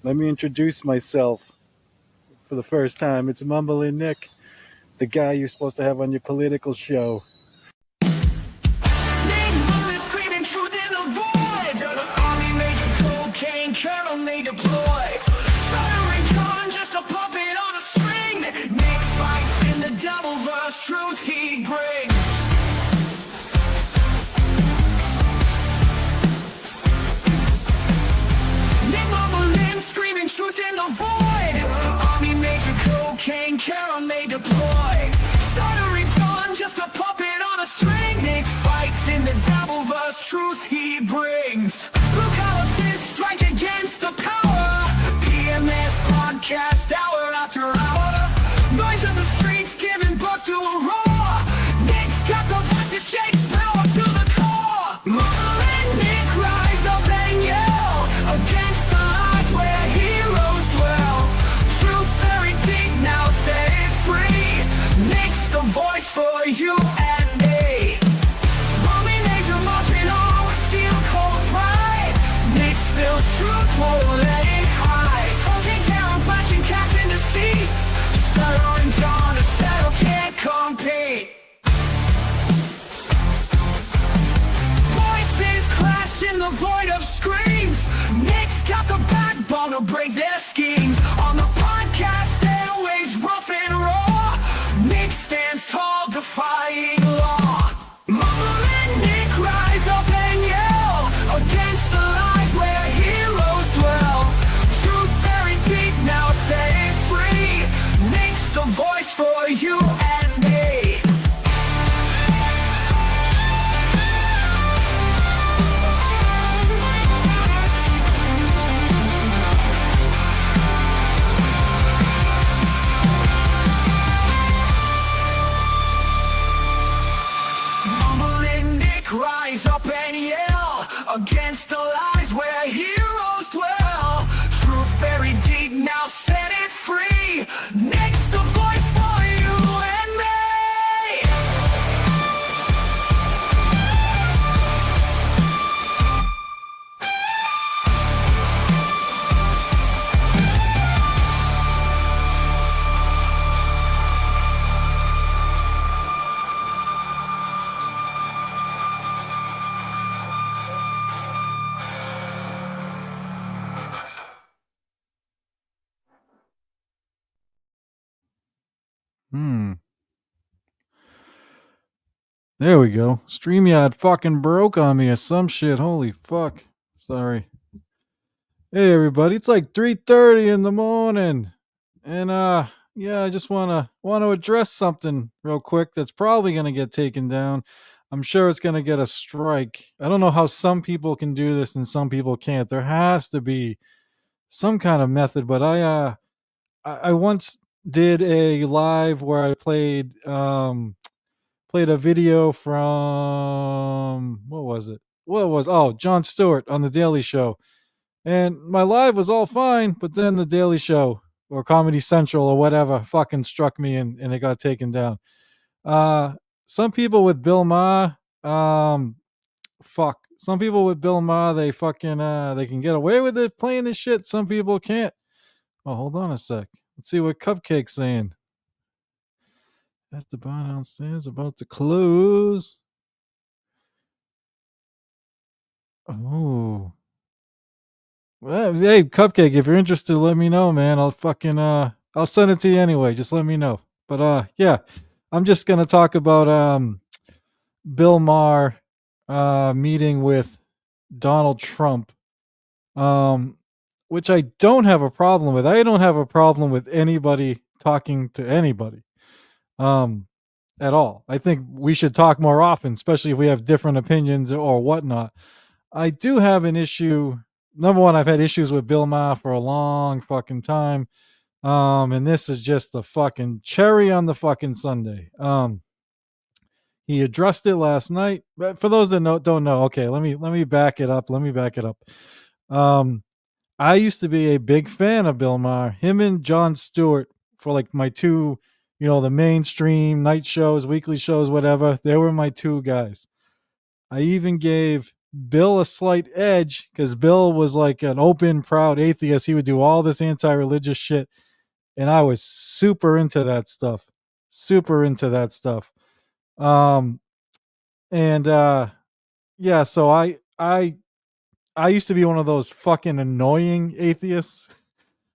Let me introduce myself for the first time. It's Mumbling Nick, the guy you're supposed to have on your political show. They deploy. Firing gun, just a puppet on a string. Nick fights in the double verse, truth he brings. Nick mumbling, screaming truth in the void. Army major, cocaine, Carol, they deploy. Stuttering gun, just a puppet on a string. Nick fights in the double verse, truth he brings. Blue collar fist, strike against the power. PMS podcast, hour after hour. Noise in the streets, giving birth to a roar. Nick's got the voice that shakes power to the core. Mumbling Nick, rise up and yell against the odds where heroes dwell. Truth very deep, now set it free. Nick's the voice for you and me. Army major marching on with steel cold pride. Nick spills truth, won't let it hide. Holding down, flashing cash in the sea. Stuttering John, a settle can't compete. Voices clash in the void of screams. Nick's got the backbone to break their schemes. On the podcast, airwaves rough and raw. Nick stands tall, defying law. Mumbling Nick, rise up and yell against the lies where heroes dwell. Truth very deep, now set it free. Nick's the voice for you and me. Mumbling Nick, rise up and yell against the lies where heroes dwell. Truth buried deep, now set it free. Nick's the voice for you and me. There we go. StreamYard fucking broke on me or some shit. Holy fuck. Sorry. Hey everybody, it's like 3:30 in the morning. And yeah, I just want to address something real quick that's probably going to get taken down. I'm sure it's going to get a strike. I don't know how some people can do this and some people can't. There has to be some kind of method, but I once did a live where I played a video from what was it? Jon Stewart on the Daily Show. And my live was all fine, but then the Daily Show or Comedy Central or whatever fucking struck me and it got taken down. Some people with Bill Maher, Some people with Bill Maher, they fucking they can get away with it playing this shit. Some people can't. Oh, hold on a sec. Let's see what Cupcake's saying. At the bar downstairs, about to close. Oh. Well, hey, Cupcake, if you're interested, let me know, man. I'll fucking I'll send it to you anyway. Just let me know. But yeah, I'm just gonna talk about Bill Maher meeting with Donald Trump, which I don't have a problem with. I don't have a problem with anybody talking to anybody at all. I think we should talk more often, especially if we have different opinions or whatnot. I do have an issue. Number one, I've had issues with Bill Maher for a long fucking time. And this is just the fucking cherry on the fucking sundae. He addressed it last night. But for those that don't know, okay, let me back it up. I used to be a big fan of Bill Maher. Him and Jon Stewart for like my two, the mainstream night shows, weekly shows, whatever. They were my two guys. I even gave Bill a slight edge because Bill was like an open, proud atheist. He would do all this anti-religious shit, and I was super into that stuff. Super into that stuff. Um, and yeah, so I used to be one of those fucking annoying atheists.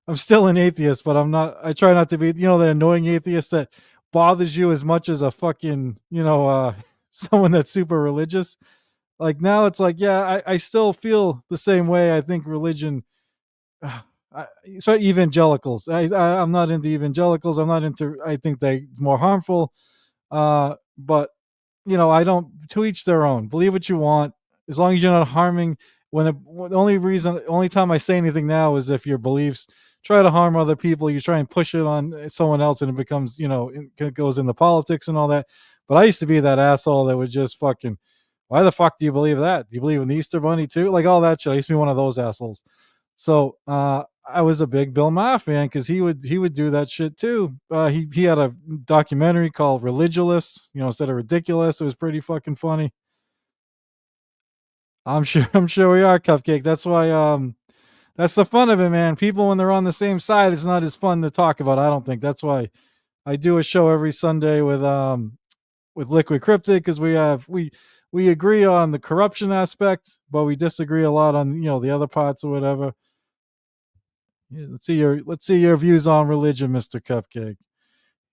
I'm still an atheist, but I'm not. I try not to be, the annoying atheist that bothers you as much as a fucking, someone that's super religious. Like now, it's like, yeah, I still feel the same way. I think religion. I, so evangelicals. I'm not into evangelicals. I'm not into. I think they more harmful. But I don't. To each their own. Believe what you want, as long as you're not harming. Only time I say anything now is if your beliefs try to harm other people, you try and push it on someone else, and it becomes, it goes into politics and all that. But I used to be that asshole that would just fucking. Why the fuck do you believe that? Do you believe in the Easter Bunny too? Like all that shit. I used to be one of those assholes. So I was a big Bill Maher fan because he would do that shit too. He had a documentary called Religulous, instead of Ridiculous. It was pretty fucking funny. I'm sure we are, Cupcake. That's the fun of it, man. People when they're on the same side, it's not as fun to talk about. I don't think that's why I do a show every Sunday with Liquid Cryptic because we agree on the corruption aspect, but we disagree a lot on the other parts or whatever. Yeah, let's see your views on religion, Mr. Cupcake.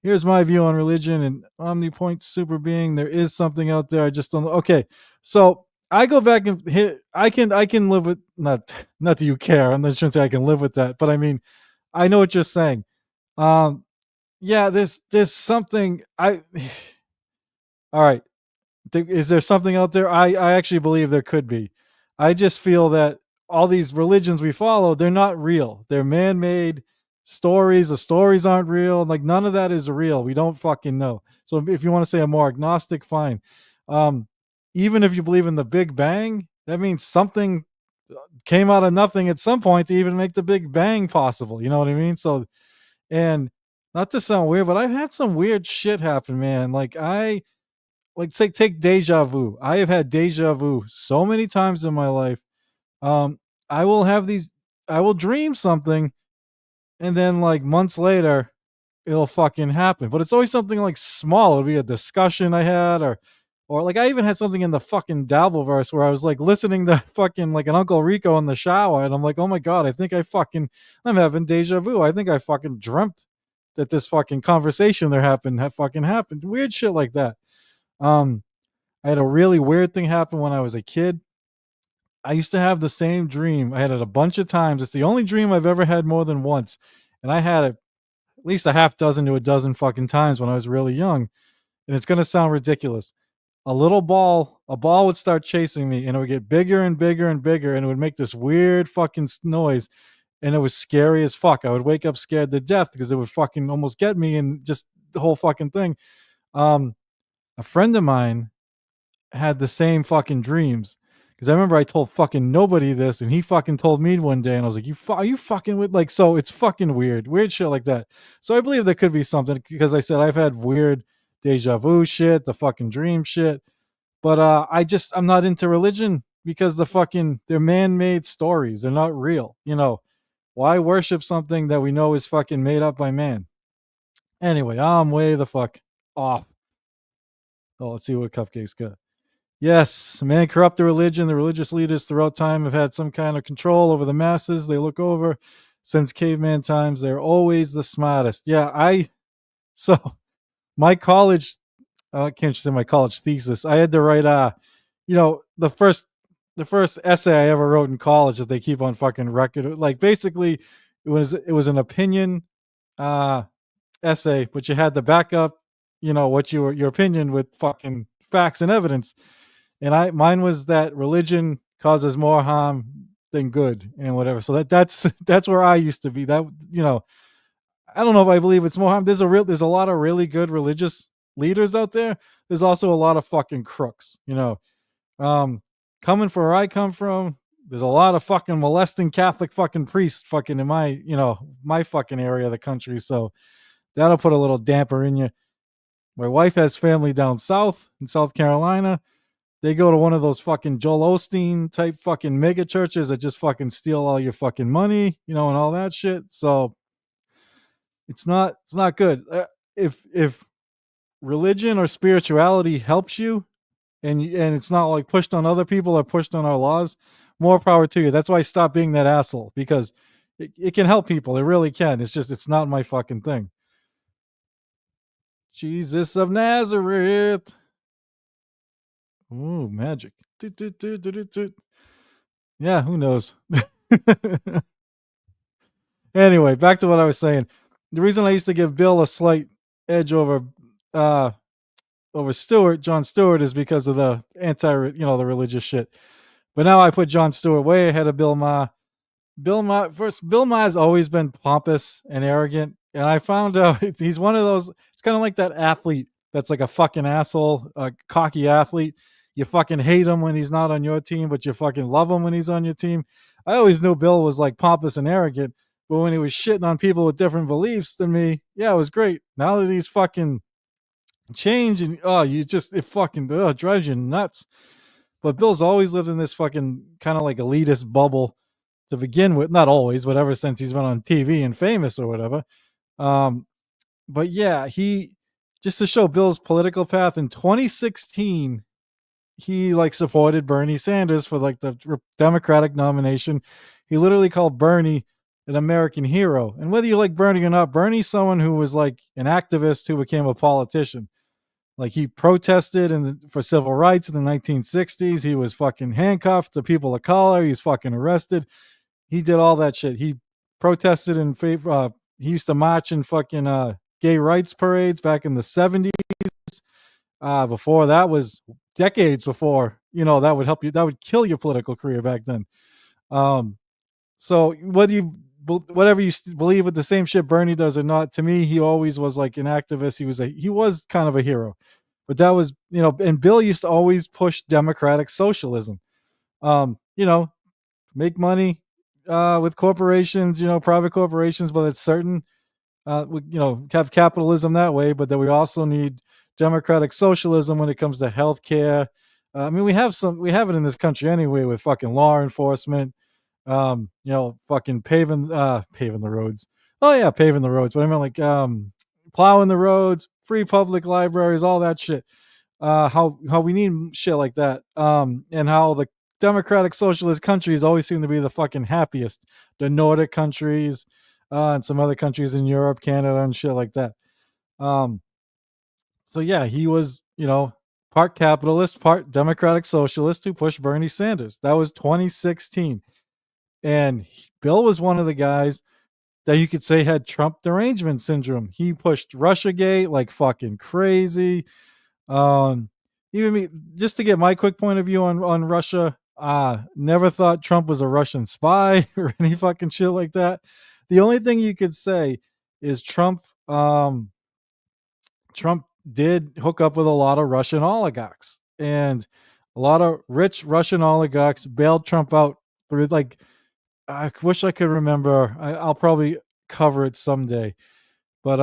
Here's my view on religion and omnipoint super being. There is something out there. I just don't know. Okay, so I go back and hit. I can live with not that you care. I'm not shouldn't say I can live with that, but I mean I know what you're saying. Um, yeah, there's something I. All right, is there something out there? I actually believe there could be. I just feel that all these religions we follow, they're not real. They're man-made stories. The stories aren't real. Like none of that is real. We don't fucking know. So if you want to say a more agnostic, fine. Um, Even if you believe in the Big Bang, that means something came out of nothing at some point to even make the Big Bang possible. You know what I mean? So and not to sound weird, but I've had some weird shit happen, man. Like take deja vu. I have had deja vu so many times in my life. Um, I will have these. I will dream something, and then like months later, it'll fucking happen. But it's always something like small. It'll be a discussion I had, or like I even had something in the fucking Dabbleverse where I was like listening to fucking like an Uncle Rico in the shower, and I'm like, oh my god, I think I'm having deja vu. I think I fucking dreamt that this fucking conversation there happened had fucking happened. Weird shit like that. Um, I had a really weird thing happen when I was a kid. I used to have the same dream. I had it a bunch of times. It's the only dream I've ever had more than once. And I had it at least a half dozen to a dozen fucking times when I was really young. And it's going to sound ridiculous. A ball would start chasing me and it would get bigger and bigger and bigger and it would make this weird fucking noise. And it was scary as fuck. I would wake up scared to death because it would fucking almost get me and just the whole fucking thing. Um, a friend of mine had the same fucking dreams. Because I remember I told fucking nobody this, and he fucking told me one day, and I was like, are you fucking with like?" So it's fucking weird shit like that. So I believe there could be something because I said I've had weird deja vu shit, the fucking dream shit, but I'm not into religion because they're man-made stories. They're not real. Why worship something that we know is fucking made up by man? Anyway, I'm way the fuck off. Oh, let's see what Cupcake's got. Yes, man corrupt the religion. The religious leaders throughout time have had some kind of control over the masses. They look over since caveman times. They're always the smartest. Yeah, so my college, I can't just say my college thesis. I had to write the first essay I ever wrote in college that they keep on fucking record. Like basically it was an opinion uh essay, but you had to back up, what your opinion with fucking facts and evidence. And mine was that religion causes more harm than good and whatever. So that's that's where I used to be. That I don't know if I believe it's more harm. There's a lot of really good religious leaders out there. There's also a lot of fucking crooks. Um, Coming from where I come from, there's a lot of fucking molesting Catholic fucking priests fucking in my fucking area of the country. So that'll put a little damper in you. My wife has family down south in South Carolina. they go to one of those fucking Joel Osteen type fucking mega churches that just fucking steal all your fucking money, and all that shit. So it's not good. If religion or spirituality helps you, and it's not like pushed on other people or pushed on our laws, more power to you. That's why I stopped being that asshole, because it can help people. It really can. It's not my fucking thing. Jesus of Nazareth. Ooh, magic. Doot, doot, doot, doot, doot, doot. Yeah, who knows? Anyway, back to what I was saying. The reason I used to give Bill a slight edge uh over Stewart, John Stewart, is because of the the religious shit. But now I put John Stewart way ahead of Bill Maher. Bill Maher's always been pompous and arrogant, and I found out he's one of those. It's kind of like that athlete that's like a fucking asshole, a cocky athlete. You fucking hate him when he's not on your team, but you fucking love him when he's on your team. I always knew Bill was like pompous and arrogant, but when he was shitting on people with different beliefs than me, yeah, it was great. Now that he's fucking changed, and it fucking drives you nuts. But Bill's always lived in this fucking kind of like elitist bubble to begin with. Not always, but ever since he's been on TV and famous or whatever. Um, but yeah, he just to show Bill's political path in 2016, he like supported Bernie Sanders for like the Democratic nomination. He literally called Bernie an American hero. And whether you like Bernie or not, Bernie's someone who was like an activist who became a politician. Like he protested for civil rights in the 1960s. He was fucking handcuffed to people of color. He's fucking arrested. He did all that shit. He protested in favor. He used to march in fucking gay rights parades back in the 70s. Before that was decades before. That would help you. That would kill your political career back then. So whatever you believe with the same shit Bernie does or not, to me, he always was like an activist. He was kind of a hero, but that was and Bill used to always push democratic socialism. Make money with corporations, private corporations, but it's certain, have capitalism that way, but that we also need democratic socialism when it comes to healthcare. I mean, we have it in this country anyway with fucking law enforcement, fucking paving the roads. Oh yeah, paving the roads. But I mean, like, plowing the roads, free public libraries, all that shit. How we need shit like that. And how the democratic socialist countries always seem to be the fucking happiest. The Nordic countries, and some other countries in Europe, Canada, and shit like that. So yeah, he was, part capitalist, part democratic socialist who pushed Bernie Sanders. That was 2016. And Bill was one of the guys that you could say had Trump derangement syndrome. He pushed Russiagate like fucking crazy. Even me, just to get my quick point of view on Russia, never thought Trump was a Russian spy or any fucking shit like that. The only thing you could say is Trump did hook up with a lot of Russian oligarchs, and a lot of rich Russian oligarchs bailed Trump out through like, I wish I could remember. I'll probably cover it someday. But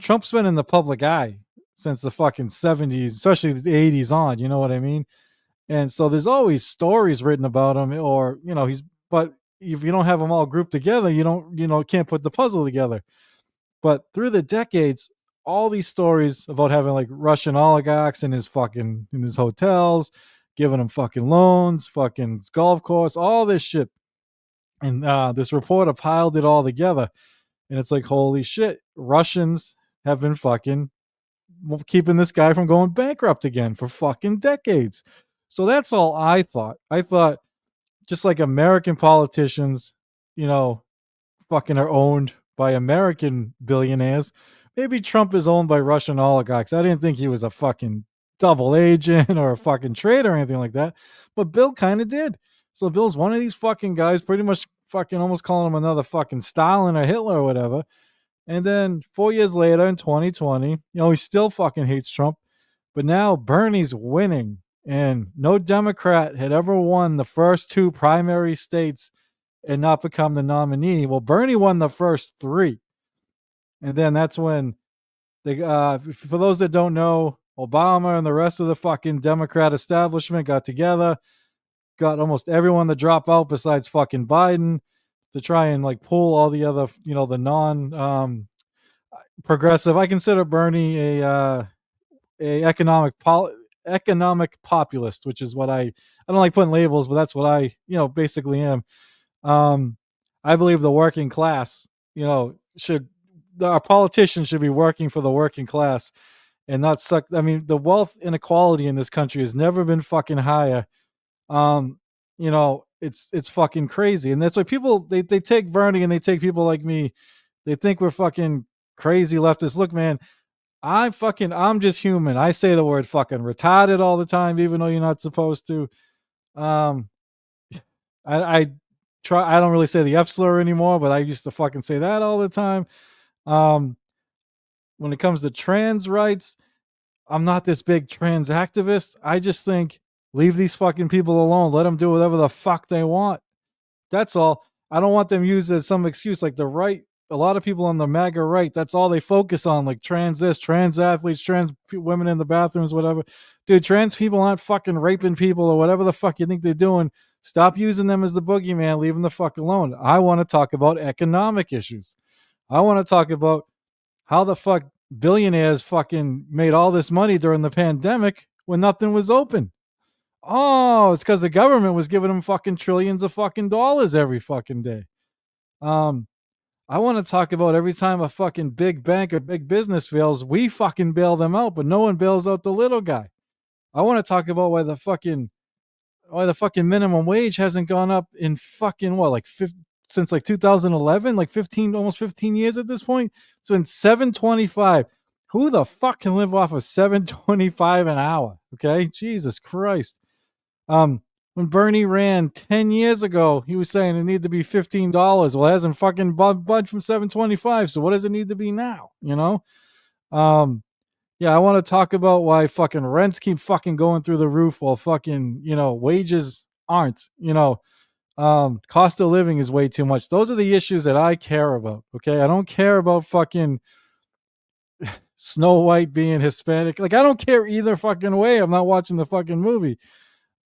Trump's been in the public eye since the fucking 70s, especially the 80s on, you know what I mean? And so there's always stories written about him, or but if you don't have them all grouped together, you don't, can't put the puzzle together. But through the decades, all these stories about having like Russian oligarchs in his hotels, giving him fucking loans, fucking golf course, all this shit. And this reporter piled it all together. And it's like, holy shit, Russians have been fucking keeping this guy from going bankrupt again for fucking decades. So that's all I thought. I thought just like American politicians, fucking are owned by American billionaires, maybe Trump is owned by Russian oligarchs. I didn't think he was a fucking double agent or a fucking traitor or anything like that. But Bill kind of did. So Bill's one of these fucking guys, pretty much fucking almost calling him another fucking Stalin or Hitler or whatever. And then 4 years later in 2020, he still fucking hates Trump. But now Bernie's winning. And no Democrat had ever won the first two primary states and not become the nominee. Well, Bernie won the first three. And then that's when for those that don't know, Obama and the rest of the fucking Democrat establishment got together, got almost everyone to drop out besides fucking Biden to try and like pull all the other, the non progressive. I consider Bernie a economic populist, which is what I don't like putting labels, but that's what I basically am. Um, I believe the working class, should our politicians should be working for the working class and not suck. I mean, the wealth inequality in this country has never been fucking higher. It's fucking crazy, and that's why people they take Bernie and they take people like me. They think we're fucking crazy leftists. Look, man, I'm just human. I say the word fucking retarded all the time, even though you're not supposed to. Um, I try. I don't really say the F slur anymore, but I used to fucking say that all the time. Um, when it comes to trans rights, I'm not this big trans activist. I just think leave these fucking people alone. Let them do whatever the fuck they want. That's all. I don't want them used as some excuse like the right. A lot of people on the MAGA right, that's all they focus on, like trans this, trans athletes, trans women in the bathrooms, whatever. Dude, trans people aren't fucking raping people or whatever the fuck you think they're doing. Stop using them as the boogeyman. Leave them the fuck alone. I want to talk about economic issues. I want to talk about how the fuck billionaires fucking made all this money during the pandemic when nothing was open. Oh, it's because the government was giving them fucking trillions of fucking dollars every fucking day. Um, I want to talk about every time a fucking big bank or big business fails, we fucking bail them out, but no one bails out the little guy. I want to talk about why the fucking minimum wage hasn't gone up in fucking what, like since like 2011, like 15, almost 15 years at this point. It's been 725. Who the fuck can live off of 725 an hour? Okay, Jesus Christ. When Bernie ran 10 years ago, he was saying it needed to be $15. Well, it hasn't fucking budged from 725. So what does it need to be now? Um, yeah, I want to talk about why fucking rents keep fucking going through the roof while fucking, wages aren't, cost of living is way too much. Those are the issues that I care about. Okay. I don't care about fucking Snow White being Hispanic. Like, I don't care either fucking way. I'm not watching the fucking movie.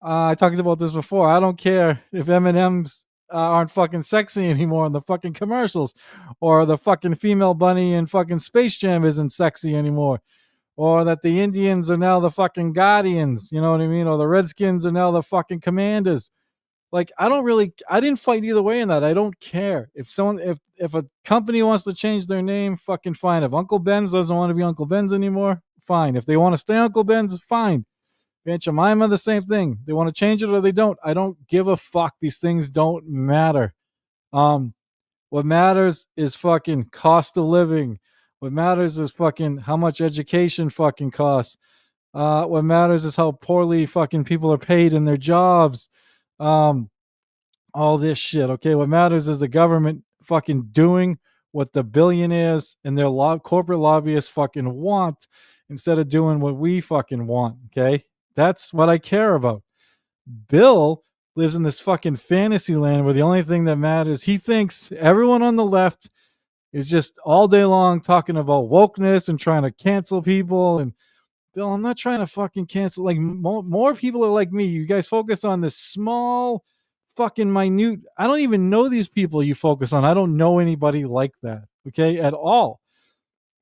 I talked about this before. I don't care if M&Ms aren't fucking sexy anymore in the fucking commercials, or the fucking female bunny in fucking Space Jam isn't sexy anymore, or that the Indians are now the fucking guardians, you know what I mean? Or the Redskins are now the fucking commanders. Like, I didn't fight either way in that. I don't care. If a company wants to change their name, fucking fine. If Uncle Ben's doesn't want to be Uncle Ben's anymore, fine. If they want to stay Uncle Ben's, fine. Aunt Jemima, the same thing. They want to change it or they don't. I don't give a fuck. These things don't matter. What matters is fucking cost of living. What matters is fucking how much education fucking costs. What matters is how poorly fucking people are paid in their jobs. All this shit. Okay, what matters is the government fucking doing what the billionaires and their corporate lobbyists fucking want instead of doing what we fucking want. Okay, that's what I care about. Bill lives in this fucking fantasy land where the only thing that matters, he thinks everyone on the left is just all day long talking about wokeness and trying to cancel people. And Bill, I'm not trying to fucking cancel. Like, more people are like me. You guys focus on this small fucking minute. I don't even know these people you focus on. I don't know anybody like that. Okay, at all.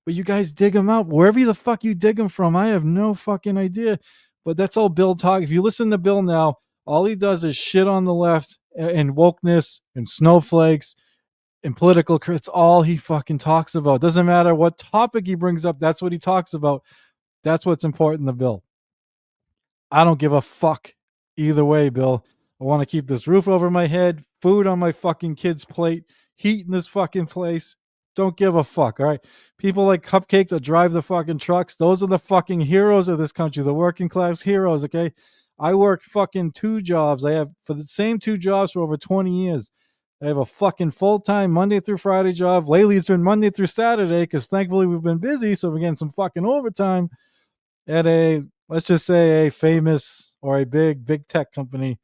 But you guys dig them out wherever the fuck you dig them from. I have no fucking idea. But that's all Bill talk. If you listen to Bill now, all he does is shit on the left and wokeness and snowflakes and political. It's all he fucking talks about. Doesn't matter what topic he brings up. That's what he talks about. That's what's important to Bill. I don't give a fuck either way, Bill. I want to keep this roof over my head, food on my fucking kid's plate, heat in this fucking place. Don't give a fuck, all right? People like Cupcake that drive the fucking trucks, those are the fucking heroes of this country, the working class heroes, okay? I work fucking 2 jobs. I have, for the same 2 jobs for over 20 years. I have a fucking full-time Monday through Friday job. Lately, it's been Monday through Saturday because thankfully we've been busy, so we're getting some fucking overtime at let's just say a famous or a big tech company.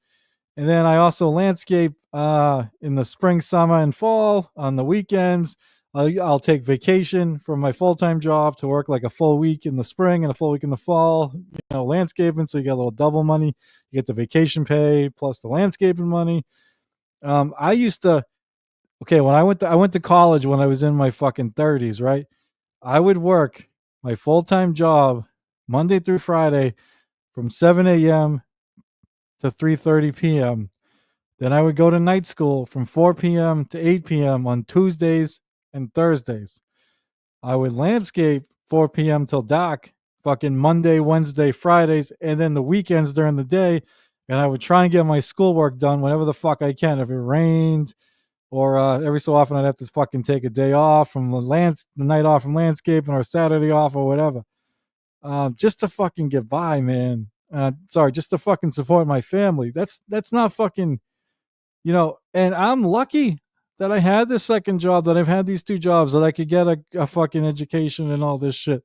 And then I also landscape in the spring, summer, and fall on the weekends. I'll take vacation from my full time job to work like a full week in the spring and a full week in the fall. Landscaping, so you get a little double money. You get the vacation pay plus the landscaping money. I used to okay when I went to college when I was in my fucking 30s, right? I would work my full time job Monday through Friday from 7 a.m. to 3:30 p.m. Then I would go to night school from 4 p.m. to 8 p.m. on Tuesdays and Thursdays. I would landscape 4 p.m. till dark, fucking Monday, Wednesday, Fridays, and then the weekends during the day. And I would try and get my schoolwork done whenever the fuck I can. If it rained, or every so often I'd have to fucking take a day off from the night off from landscaping, or Saturday off, or whatever, just to fucking get by, man. Sorry, just to fucking support my family. That's not fucking, and I'm lucky that I had this second job, that I've had these two jobs, that I could get a fucking education and all this shit.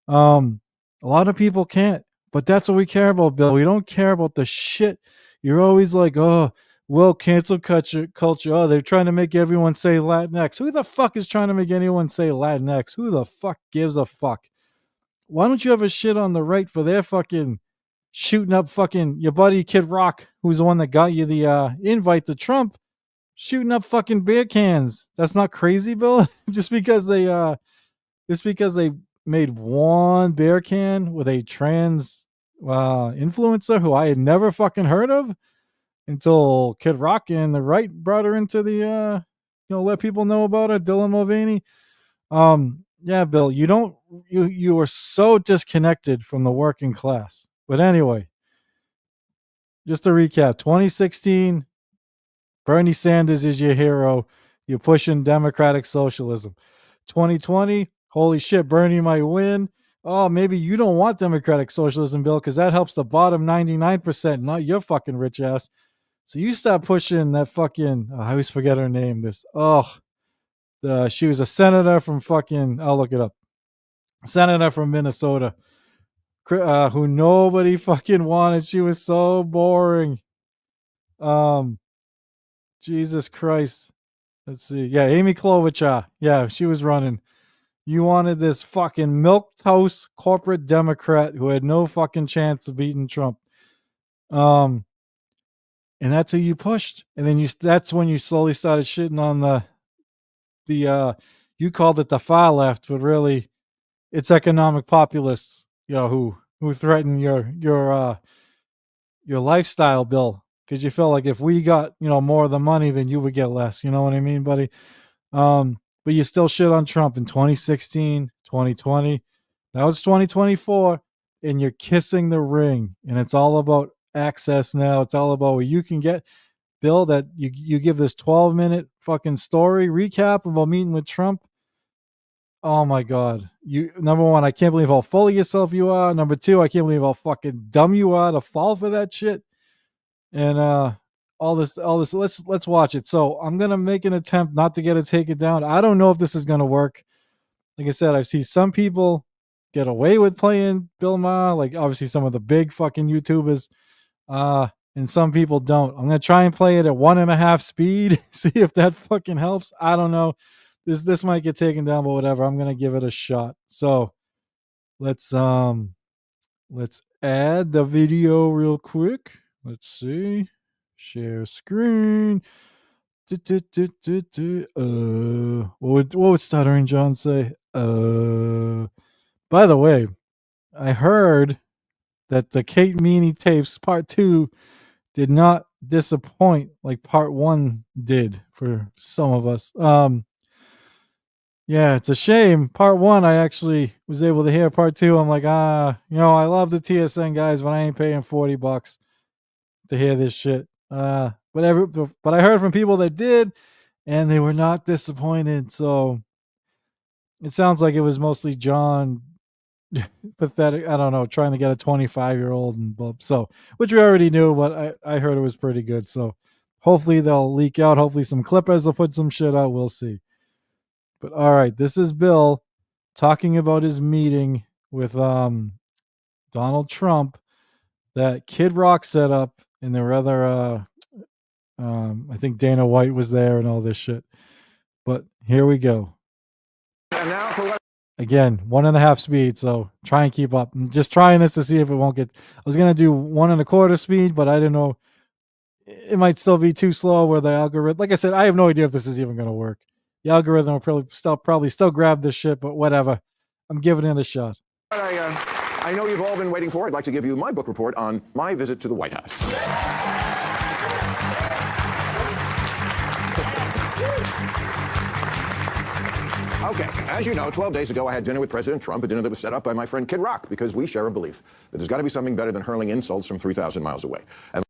Um, a lot of people can't, but that's what we care about, Bill. We don't care about the shit. You're always like, oh, well, cancel culture. Oh, they're trying to make everyone say Latinx. Who the fuck is trying to make anyone say Latinx? Who the fuck gives a fuck? Why don't you have a shit on the right for their fucking shooting up fucking your buddy Kid Rock, who's the one that got you the invite to Trump, shooting up fucking beer cans? That's not crazy, Bill. Just because they made one beer can with a trans influencer who I had never fucking heard of until Kid Rock and the right brought her into the let people know about it. Dylan Mulvaney. Yeah, Bill, you are so disconnected from the working class. But anyway, just to recap, 2016, Bernie Sanders is your hero. You're pushing democratic socialism. 2020, holy shit, Bernie might win. Oh, maybe you don't want democratic socialism, Bill, because that helps the bottom 99%, not your fucking rich ass. So you stop pushing that fucking, I always forget her name. She was a senator from fucking, I'll look it up. Senator from Minnesota, who nobody fucking wanted. She was so boring. Um, Jesus Christ. Let's see. Yeah, Amy Klobuchar. Yeah, she was running. You wanted this fucking milquetoast corporate Democrat who had no fucking chance of beating Trump. Um, and that's who you pushed. And then that's when you slowly started shitting on the you called it the far left, but really it's economic populists, who threaten your lifestyle, Bill, because you felt like if we got more of the money, then you would get less. You know what I mean, buddy? But you still shit on Trump in 2016, 2020. Now it's 2024, and you're kissing the ring, and it's all about access now. It's all about where you can get, Bill, that you give this 12-minute fucking story recap about meeting with Trump. Oh my God. Number one, I can't believe how full of yourself you are. Number two, I can't believe how fucking dumb you are to fall for that shit. And all this, let's watch it. So I'm gonna make an attempt not to get it taken down. I don't know if this is gonna work. Like I said, I've seen some people get away with playing Bill Maher, like obviously some of the big fucking YouTubers. And some people don't. I'm gonna try and play it at 1.5 speed, see if that fucking helps. I don't know. This might get taken down, but whatever. I'm gonna give it a shot. So let's add the video real quick. Let's see. Share screen. What would Stuttering John say? By the way, I heard that the Kate Meany tapes part 2 did not disappoint like part 1 did for some of us. Yeah, it's a shame. Part 1 I actually was able to hear. Part 2 I'm like, I love the TSN guys, but I ain't paying $40 to hear this shit. But I heard from people that did, and they were not disappointed. So it sounds like it was mostly John pathetic. I don't know, trying to get a 25-year-old and blah. So, which we already knew, but I heard it was pretty good. So hopefully they'll leak out. Hopefully some clippers will put some shit out. We'll see. But all right, this is Bill talking about his meeting with Donald Trump that Kid Rock set up, and there were other I think Dana White was there and all this shit. But here we go. now for what? Again, 1.5 speed, so try and keep up. I'm just trying this to see if it won't get. I was gonna do 1.25 speed, but I didn't know. It might still be too slow where the algorithm. Like I said, I have no idea if this is even gonna work. The algorithm will probably still grab this shit, but whatever. I'm giving it a shot. I know you've all been waiting for. I'd like to give you my book report on my visit to the White House. Okay, as you know, 12 days ago I had dinner with President Trump, a dinner that was set up by my friend Kid Rock, because we share a belief that there's got to be something better than hurling insults from 3,000 miles away. And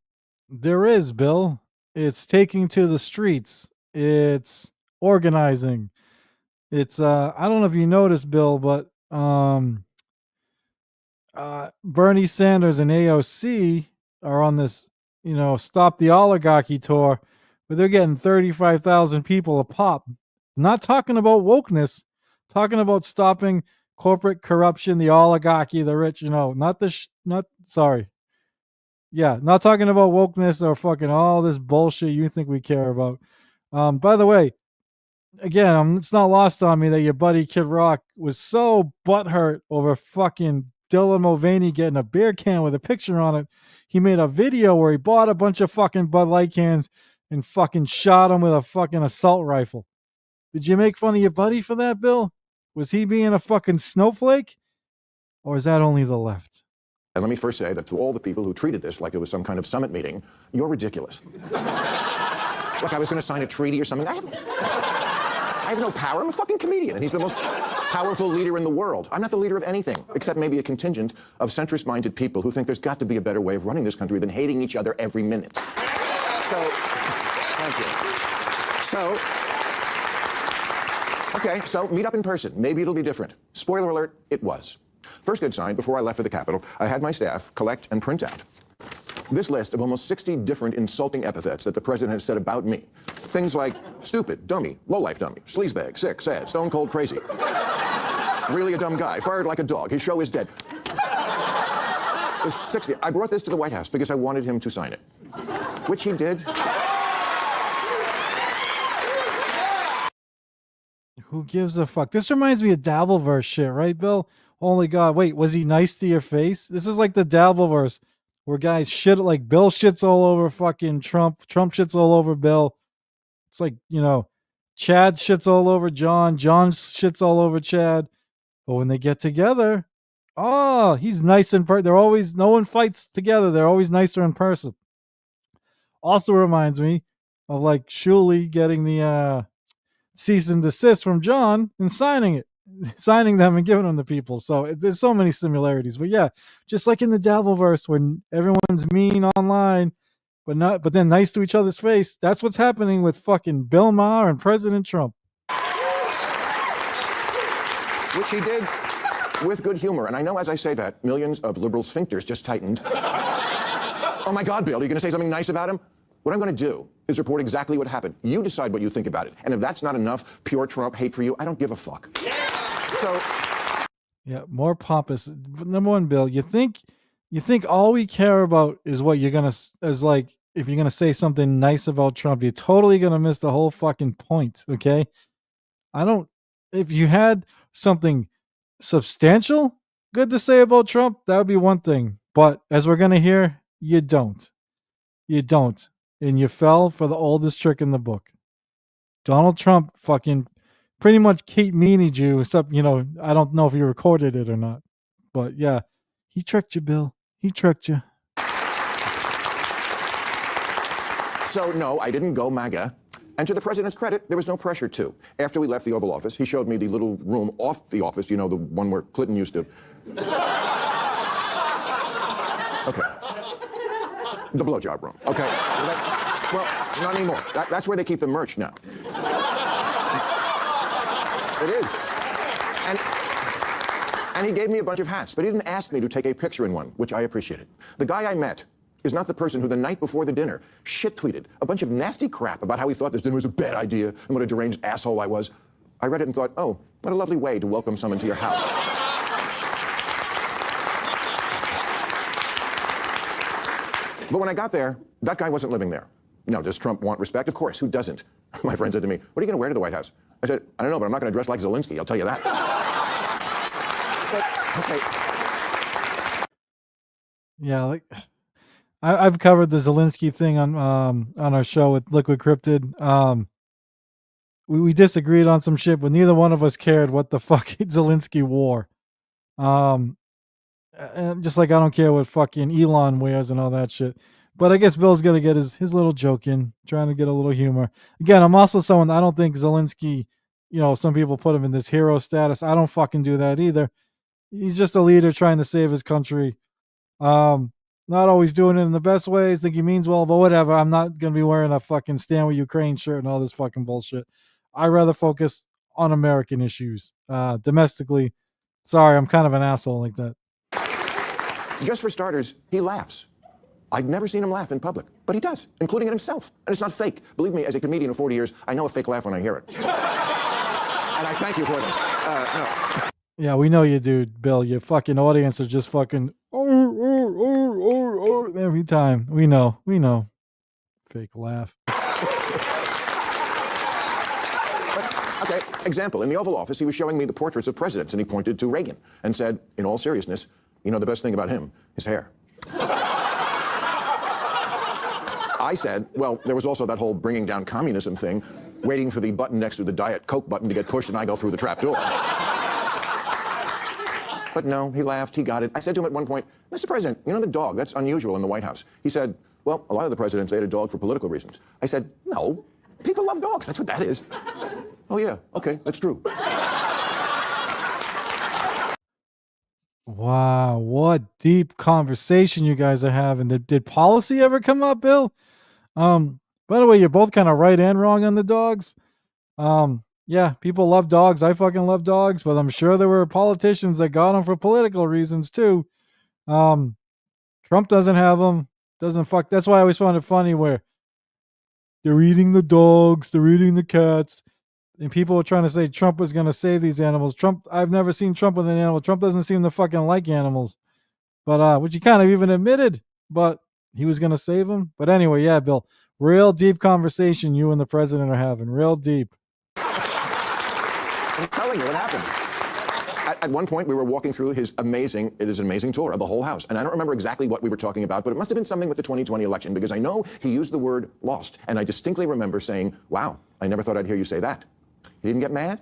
There is, Bill. It's taking to the streets. It's organizing. It's I don't know if you noticed, Bill, but Bernie Sanders and AOC are on this, stop the oligarchy tour, but they're getting 35,000 people a pop. Not talking about wokeness, talking about stopping corporate corruption, the oligarchy, the rich, not talking about wokeness or fucking all this bullshit you think we care about. By the way, again, it's not lost on me that your buddy Kid Rock was so butthurt over fucking Dylan Mulvaney getting a beer can with a picture on it. He made a video where he bought a bunch of fucking Bud Light cans and fucking shot him with a fucking assault rifle. Did you make fun of your buddy for that, Bill? Was he being a fucking snowflake? Or is that only the left? let me first say that to all the people who treated this like it was some kind of summit meeting, you're ridiculous. Like I was going to sign a treaty or something. I have no power. I'm a fucking comedian, and he's the most powerful leader in the world. I'm not the leader of anything, except maybe a contingent of centrist-minded people who think there's got to be a better way of running this country than hating each other every minute. So, thank you. Okay, so meet up in person. Maybe it'll be different. Spoiler alert, it was. First good sign, before I left for the Capitol, I had my staff collect and print out this list of almost 60 different insulting epithets that the president has said about me. Things like stupid, dummy, lowlife dummy, sleazebag, sick, sad, stone cold crazy. Really a dumb guy, fired like a dog, his show is dead. There's 60. I brought this to the White House because I wanted him to sign it, which he did. Who gives a fuck? This reminds me of Dabbleverse shit, right, Bill? Holy God, wait, was he nice to your face? This is like the Dabbleverse, where guys shit, like Bill shits all over fucking Trump, Trump shits all over Bill. It's like, Chad shits all over John, John shits all over Chad. But when they get together, oh, he's nice in person. They're always, no one fights together. They're always nicer in person. Also reminds me of like Shuley getting the cease and desist from John and signing them and giving them to people. So there's so many similarities. But yeah, just like in the Dabbleverse, when everyone's mean online, but then nice to each other's face. That's what's happening with fucking Bill Maher and President Trump. Which he did with good humor. And I know as I say that, millions of liberal sphincters just tightened. Oh my God, Bill, are you going to say something nice about him? What I'm going to do is report exactly what happened. You decide what you think about it. And if that's not enough pure Trump hate for you, I don't give a fuck. Yeah. So, yeah, more pompous. Number one, Bill, you think all we care about is what you're gonna is like if you're gonna say something nice about Trump, you're totally gonna miss the whole fucking point. Okay, if you had something substantial good to say about Trump, that would be one thing. But as we're gonna hear, you don't, and you fell for the oldest trick in the book. Donald Trump fucking pretty much Kate Meany'd you, except, I don't know if you recorded it or not. But yeah, he tricked you, Bill. He tricked you. So no, I didn't go MAGA. And to the president's credit, there was no pressure to. After we left the Oval Office, he showed me the little room off the office, the one where Clinton used to. Okay. The blowjob room. Okay. Well, not anymore. That's where they keep the merch now. It is. And he gave me a bunch of hats, but he didn't ask me to take a picture in one, which I appreciated. The guy I met is not the person who the night before the dinner shit-tweeted a bunch of nasty crap about how he thought this dinner was a bad idea and what a deranged asshole I was. I read it and thought, oh, what a lovely way to welcome someone to your house. But when I got there, that guy wasn't living there. No, does Trump want respect? Of course, who doesn't? My friend said to me, "What are you going to wear to the White House?" I said, "I don't know, but I'm not going to dress like Zelensky, I'll tell you that." But, okay. Yeah, like I've covered the Zelensky thing on our show with Liquid Cryptid. We disagreed on some shit, but neither one of us cared what the fuck Zelensky wore. Um, and just like I don't care what fucking Elon wears and all that shit. But I guess Bill's gonna get his little joke in, trying to get a little humor. Again, I'm also someone I don't think Zelensky, some people put him in this hero status. I don't fucking do that either. He's just a leader trying to save his country. Um, Not always doing it in the best ways. Think he means well, but whatever. I'm not gonna be wearing a fucking Stand with Ukraine shirt and all this fucking bullshit. I rather focus on American issues, domestically. Sorry, I'm kind of an asshole like that. Just for starters, he laughs. I've never seen him laugh in public, but he does, including at himself. And it's not fake. Believe me, as a comedian of 40 years, I know a fake laugh when I hear it. And I thank you for that. No. Yeah, we know you, dude, Bill. Your fucking audience is just fucking every time. We know. Fake laugh. Okay, example. In the Oval Office, he was showing me the portraits of presidents, and he pointed to Reagan and said, in all seriousness, the best thing about him, his hair. I said, well, there was also that whole bringing down communism thing, waiting for the button next to the Diet Coke button to get pushed and I go through the trap door. But no, he laughed, he got it. I said to him at one point, "Mr. President, the dog, that's unusual in the White House." He said, "Well, a lot of the presidents, they had a dog for political reasons." I said, "No, people love dogs, that's what that is." "Oh yeah, okay, that's true." Wow, what deep conversation you guys are having. Did policy ever come up, Bill? By the way, you're both kind of right and wrong on the dogs. Yeah, people love dogs. I fucking love dogs, but I'm sure there were politicians that got them for political reasons too. Trump doesn't have them. Doesn't fuck. That's why I always found it funny where they're eating the dogs, they're eating the cats, and people were trying to say Trump was going to save these animals. I've never seen Trump with an animal. Trump doesn't seem to fucking like animals, but which he kind of even admitted. But he was going to save them. But anyway, yeah, Bill, real deep conversation you and the president are having. Real deep. I'm telling you what happened. At one point, we were walking through it is an amazing tour of the whole house. And I don't remember exactly what we were talking about, but it must have been something with the 2020 election because I know he used the word lost. And I distinctly remember saying, "Wow, I never thought I'd hear you say that." He didn't get mad.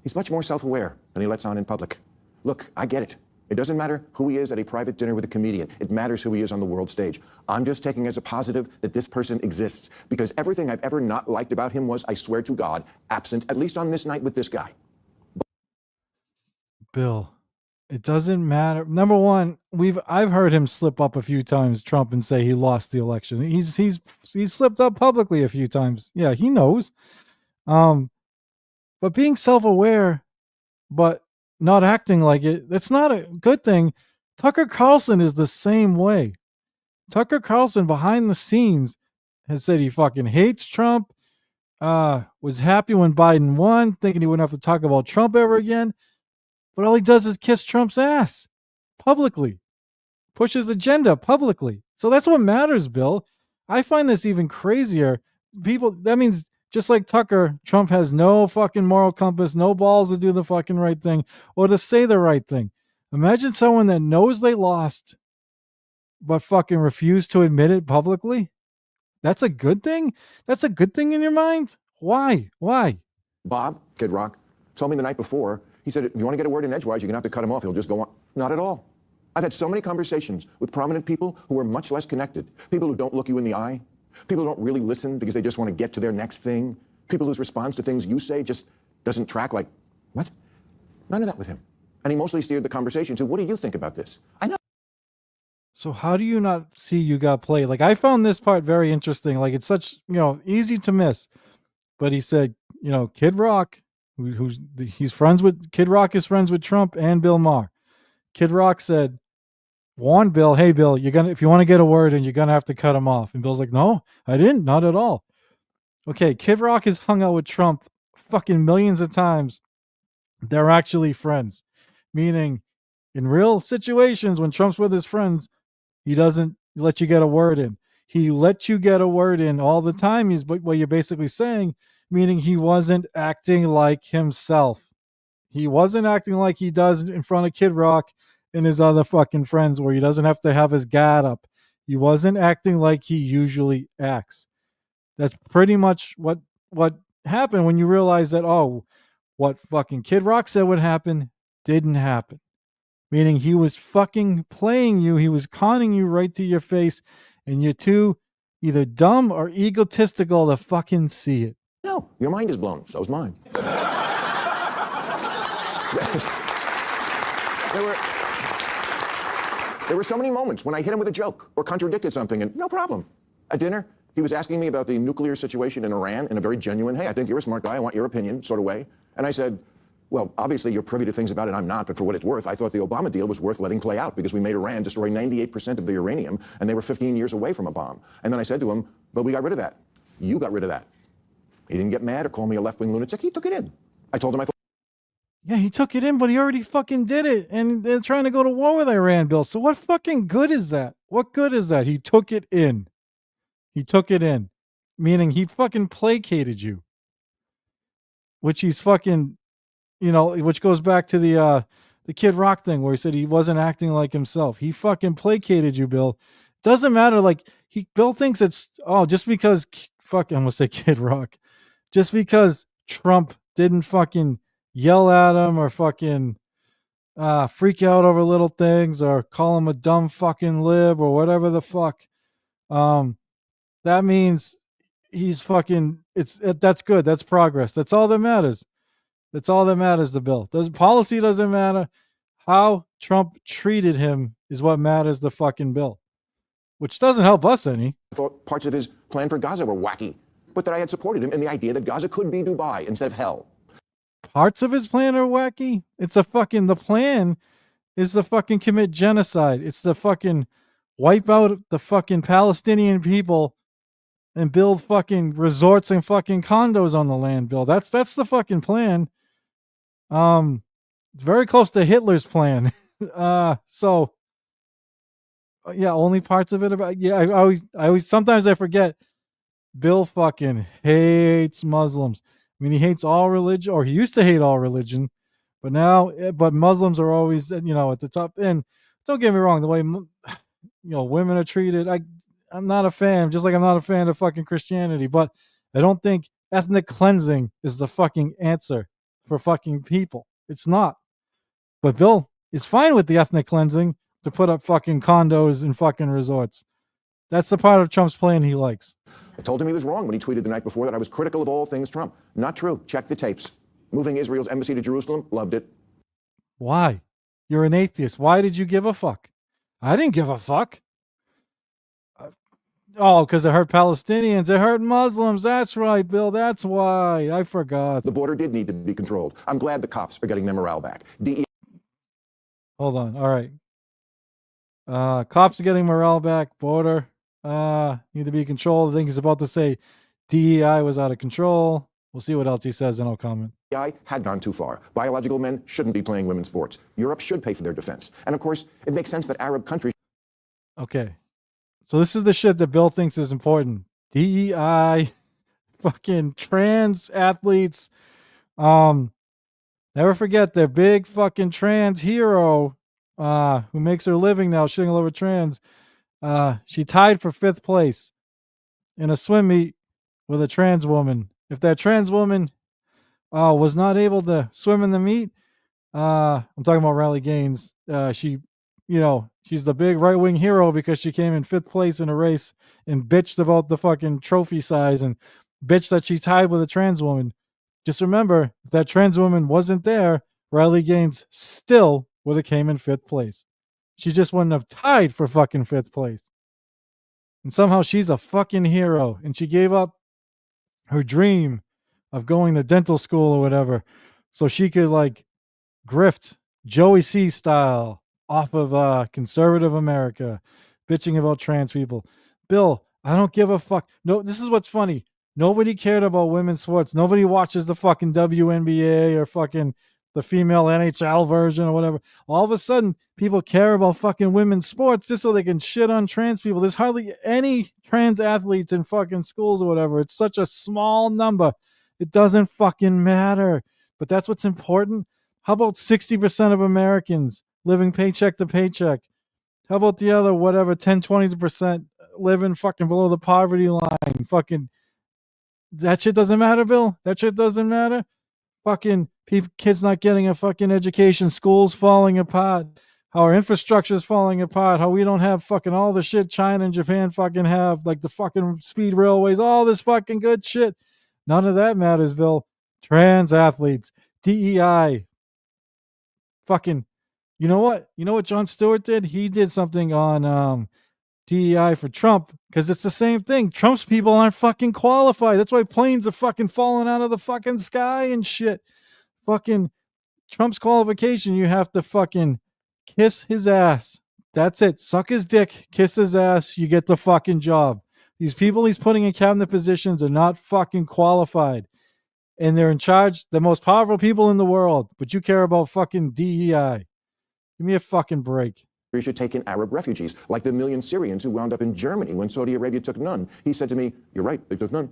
He's much more self-aware than he lets on in public. Look, I get it. It doesn't matter who he is at a private dinner with a comedian. It matters who he is on the world stage. I'm just taking as a positive that this person exists because everything I've ever not liked about him was, I swear to God, absent, at least on this night with this guy. Bill, it doesn't matter. Number one, I've heard him slip up a few times, Trump, and say he lost the election. He's slipped up publicly a few times. Yeah, he knows. But being self-aware, but not acting like it, that's not a good thing. Tucker Carlson is the same way. Tucker Carlson behind the scenes has said he fucking hates Trump. Was happy when Biden won, thinking he wouldn't have to talk about Trump ever again. But all he does is kiss Trump's ass publicly, push his agenda publicly. So that's what matters, Bill. I find this even crazier. That means just like Tucker, Trump has no fucking moral compass, no balls to do the fucking right thing or to say the right thing. Imagine someone that knows they lost, but fucking refused to admit it publicly. That's a good thing? That's a good thing in your mind? Why? Bob, Kid Rock, told me the night before, he said, if you want to get a word in edgewise, you're going to have to cut him off. He'll just go on. Not at all. I've had so many conversations with prominent people who are much less connected. People who don't look you in the eye. People who don't really listen because they just want to get to their next thing. People whose response to things you say just doesn't track like, what? None of that with him. And he mostly steered the conversation to, what do you think about this? I know. So how do you not see you got played? Like I found this part very interesting. Like it's such, easy to miss. But he said, Kid Rock, he's friends with Kid Rock is friends with Trump and Bill Maher. Kid Rock said, warn Bill, hey Bill, if you want to get a word in, you're gonna have to cut him off. And Bill's like, no, I didn't, not at all. Okay, Kid Rock has hung out with Trump fucking millions of times. They're actually friends. Meaning in real situations when Trump's with his friends, he doesn't let you get a word in. He lets you get a word in all the time. Is what you're basically saying, meaning he wasn't acting like himself. He wasn't acting like he does in front of Kid Rock and his other fucking friends where he doesn't have to have his guard up. He wasn't acting like he usually acts. That's pretty much what happened when you realize that, oh, what fucking Kid Rock said would happen didn't happen. Meaning he was fucking playing you, he was conning you right to your face, and you're too either dumb or egotistical to fucking see it. No, your mind is blown. So's mine. There were so many moments when I hit him with a joke or contradicted something, and no problem. At dinner, he was asking me about the nuclear situation in Iran in a very genuine, hey, I think you're a smart guy, I want your opinion sort of way. And I said, well, obviously you're privy to things about it, I'm not, but for what it's worth, I thought the Obama deal was worth letting play out because we made Iran destroy 98% of the uranium, and they were 15 years away from a bomb. And then I said to him, but we got rid of that. You got rid of that. He didn't get mad or call me a left-wing lunatic. He took it in. I told him I thought. Yeah, he took it in, but he already fucking did it. And they're trying to go to war with Iran, Bill. So what fucking good is that? What good is that? He took it in. He took it in. Meaning he fucking placated you. Which he's fucking, which goes back to the Kid Rock thing where he said he wasn't acting like himself. He fucking placated you, Bill. Doesn't matter. Like, Bill thinks it's, just because, I'm gonna say Kid Rock. Just because Trump didn't fucking yell at him or fucking freak out over little things or call him a dumb fucking lib or whatever the fuck, that means he's fucking, that's good. That's progress. That's all that matters. That's all that matters to Bill. Policy doesn't matter. How Trump treated him is what matters to fucking Bill, which doesn't help us any. I thought parts of his plan for Gaza were wacky, but that I had supported him in the idea that Gaza could be Dubai instead of hell. Parts of his plan are wacky. The plan is to fucking commit genocide. It's to fucking wipe out the fucking Palestinian people and build fucking resorts and fucking condos on the land, Bill. That's the fucking plan. It's very close to Hitler's plan. So yeah, only parts of it about, yeah, I always sometimes I forget Bill fucking hates Muslims. I mean, he hates all religion, or he used to hate all religion, but Muslims are always, at the top. And don't get me wrong, the way, women are treated, I'm not a fan, just like I'm not a fan of fucking Christianity, but I don't think ethnic cleansing is the fucking answer for fucking people. It's not. But Bill is fine with the ethnic cleansing to put up fucking condos and fucking resorts. That's the part of Trump's plan he likes. I told him he was wrong when he tweeted the night before that I was critical of all things Trump. Not true. Check the tapes. Moving Israel's embassy to Jerusalem, loved it. Why? You're an atheist. Why did you give a fuck? I didn't give a fuck. Because it hurt Palestinians. It hurt Muslims. That's right, Bill. That's why. I forgot. The border did need to be controlled. I'm glad the cops are getting their morale back. Hold on. All right. Cops are getting morale back. Border need to be controlled. I think he's about to say DEI was out of control. We'll see what else he says, and I'll comment. DEI had gone too far. Biological men shouldn't be playing women's sports. Europe should pay for their defense. And of course, it makes sense that Arab countries. Okay. So this is the shit that Bill thinks is important. DEI, fucking trans athletes. Never forget their big fucking trans hero, who makes her living now shitting all over trans. She tied for 5th place in a swim meet with a trans woman. If that trans woman was not able to swim in the meet, I'm talking about Riley Gaines. She's the big right-wing hero because she came in 5th place in a race and bitched about the fucking trophy size and bitched that she tied with a trans woman. Just remember, if that trans woman wasn't there, Riley Gaines still would have came in 5th place. She just wouldn't have tied for fucking 5th place. And somehow she's a fucking hero. And she gave up her dream of going to dental school or whatever so she could, like, grift Joey C style off of conservative America, bitching about trans people. Bill, I don't give a fuck. No, this is what's funny. Nobody cared about women's sports. Nobody watches the fucking WNBA or fucking the female NHL version or whatever. All of a sudden, people care about fucking women's sports just so they can shit on trans people. There's hardly any trans athletes in fucking schools or whatever. It's such a small number. It doesn't fucking matter. But that's what's important. How about 60% of Americans living paycheck to paycheck? How about the other, whatever, 10, 20% living fucking below the poverty line? Fucking, that shit doesn't matter, Bill? That shit doesn't matter? Fucking kids not getting a fucking education, schools falling apart, how our infrastructure is falling apart, how we don't have fucking all the shit China and Japan fucking have, like the fucking speed railways, all this fucking good shit. None of that matters, Bill. Trans athletes, DEI, fucking. You know what? You know what Jon Stewart did? He did something on DEI for Trump because it's the same thing. Trump's people aren't fucking qualified. That's why planes are fucking falling out of the fucking sky and shit. Fucking Trump's qualification, you have to fucking kiss his ass. That's it. Suck his dick, kiss his ass, you get the fucking job. These people he's putting in cabinet positions are not fucking qualified. And they're in charge, the most powerful people in the world, but you care about fucking DEI. Give me a fucking break. We should take in Arab refugees, like the million Syrians who wound up in Germany when Saudi Arabia took none. He said to me, "You're right, they took none."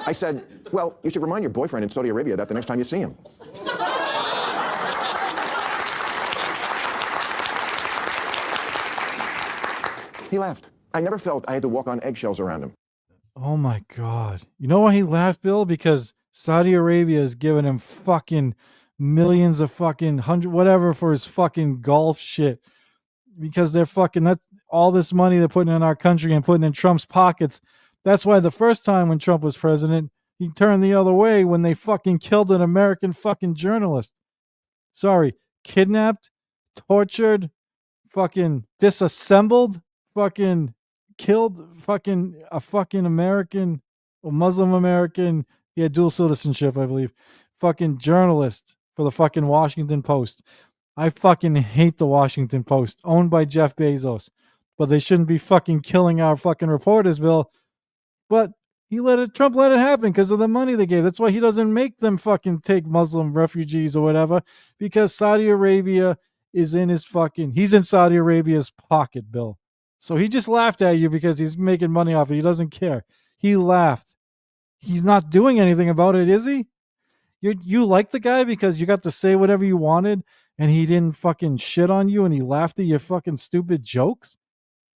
I said, "Well, you should remind your boyfriend in Saudi Arabia that the next time you see him." He laughed. I never felt I had to walk on eggshells around him. Oh my God. You know why he laughed, Bill? Because Saudi Arabia is giving him fucking millions of fucking whatever for his fucking golf shit. Because they're fucking, that's all this money they're putting in our country and putting in Trump's pockets. That's why the first time when Trump was president, he turned the other way when they fucking killed an American fucking journalist. Sorry, kidnapped, tortured, fucking disassembled, fucking killed fucking a fucking American, a Muslim American. He had dual citizenship, I believe. Fucking journalist for the fucking Washington Post. I fucking hate the Washington Post, owned by Jeff Bezos. But they shouldn't be fucking killing our fucking reporters, Bill. But Trump let it happen because of the money they gave. That's why he doesn't make them fucking take Muslim refugees or whatever, because Saudi Arabia is in his fucking, he's in Saudi Arabia's pocket, Bill. So he just laughed at you because he's making money off it. He doesn't care. He laughed. He's not doing anything about it, is he? You like the guy because you got to say whatever you wanted and he didn't fucking shit on you and he laughed at your fucking stupid jokes?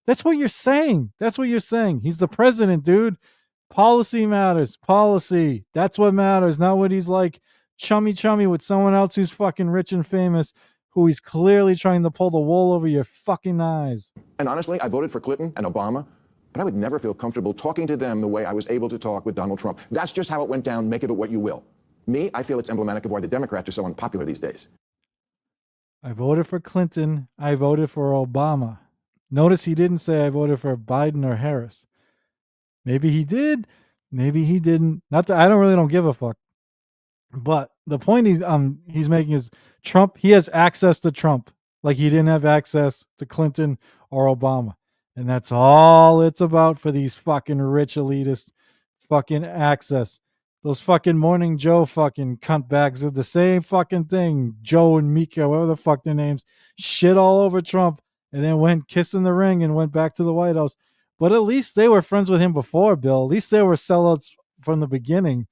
That's what you're saying. That's what you're saying. He's the president, dude. Policy matters. Policy. That's what matters. Not what he's like chummy with someone else who's fucking rich and famous, who he's clearly trying to pull the wool over your fucking eyes. And honestly, I voted for Clinton and Obama, but I would never feel comfortable talking to them the way I was able to talk with Donald Trump. That's just how it went down. Make of it what you will. Me, I feel it's emblematic of why the Democrats are so unpopular these days. I voted for Clinton. I voted for Obama. Notice he didn't say I voted for Biden or Harris. Maybe he did. Maybe he didn't. Not that I don't give a fuck. But the point he's making is Trump, he has access to Trump like he didn't have access to Clinton or Obama. And that's all it's about for these fucking rich elitists. Fucking access. Those fucking Morning Joe fucking cunt bags are the same fucking thing. Joe and Mika, whatever the fuck their names, shit all over Trump and then went kissing the ring and went back to the White House. But at least they were friends with him before, Bill. At least they were sellouts from the beginning.